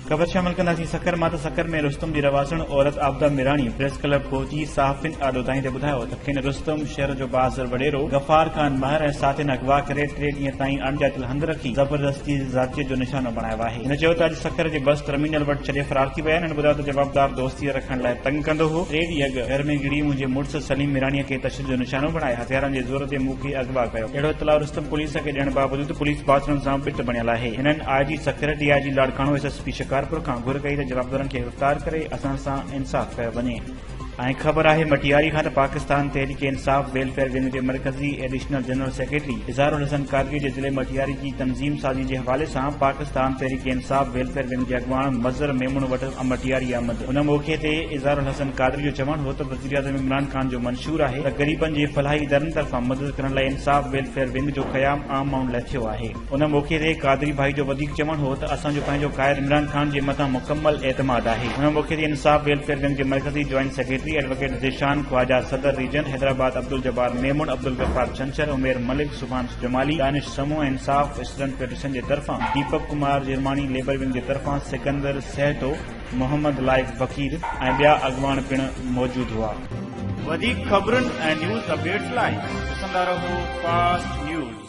खबर शामिल कंदासीं सकर मां त सकर में रुस्तम जी रवासण औरत आबदा मिराणी प्रेस क्लब पहुची साहफ़िन आॾोताईं ते ॿुधायो त खेनि रुस्तम शहर जो बाज़र वडेरो गफ़ार खान महर ऐं साथियुनि अगवा करे 3 ॾींहं ताईं अणॼातल हंध रखी ज़बरदस्ती ज़ातियत जो निशानो बणायो आहे। हिन चयो त अॼु सकर जे बस टर्मिनल वटि छॾे फरार थी विया आहिनि। ॿुधायो त जवाबदार दोस्ती रखण लाइ तंग कंदो हो। 3 ॾींहं अॻु घर में गिड़ी मुंहिंजे मुड़ुस सलीम मिराणीअ खे तशदुद जो निशानो बणाए हथियारनि जे ज़ोर ते मूंखे अगवा कयो। अहिड़ो इतलाउ रुस्तम पुलिस खे ॾियण बावजूदि पुलिस बाथरूम सां पिट बणियल आहे। हिननि IG sucker DIG Larkana SSP Shikarpur खां घुर कई त जवाबदारनि खे गिरफ़्तार करे असां सां इंसाफ़ कयो वञे। ऐं ख़बर आहे मटियारी खां त पाकिस्तान तहरीक इंसाफ वेलफेयर विंग जे मरकज़ी additional general secretary Izharul Hasan Qadri जे ज़िले मटियारी जी तंज़ीम साज़ी जे हवाले सां पाकिस्तान तहरीक इंसाफ वेलफेयर विंग जे अॻवान मज़र मेमून वटि मटियारी आमद। उन मौक़े ते इज़हारुल हसन कादरी जो चवणु हो त वज़ीर-ए-आज़म इमरान खान जो मंशूर आहे त ग़रीबनि जे फलाही इदारनि तरफ़ां मदद करण लाइ इंसाफ वेलफेयर विंग जो क़याम आम माण्हुनि लाइ थियो आहे। उन मौक़े ते कादरी भाई जो वधीक चवणु हो त असांजो पंहिंजो क़ाइद इमरान खान जे मथां मुकम्मल एतमाद आहे। उन मौक़े ते इंसाफ वेलफेयर विंग जे मरकज़ी joint secretary advocate Zeeshan Khawaja सदर रीजन हैदराबाद अब्दुल जब्बार मेमून अब्दुल गफ्फार छंछर उमेर मलिक सुभान जमाली दानिश समूह इंसाफ स्टूडेंट फेडरेशन जे तरफ़ां दीपक कुमार जिरमानी लेबर विंग जे तरफ़ां सिकंदर सहतो मोहम्मद लाइफ फ़कीर ऐं ॿिया अॻवान पिण मौजूद हुआ। वधीक ख़बरुनि ऐं न्यूज़ अपडेट्स लाइ ॾिसंदा रहो फास्ट न्यूज़।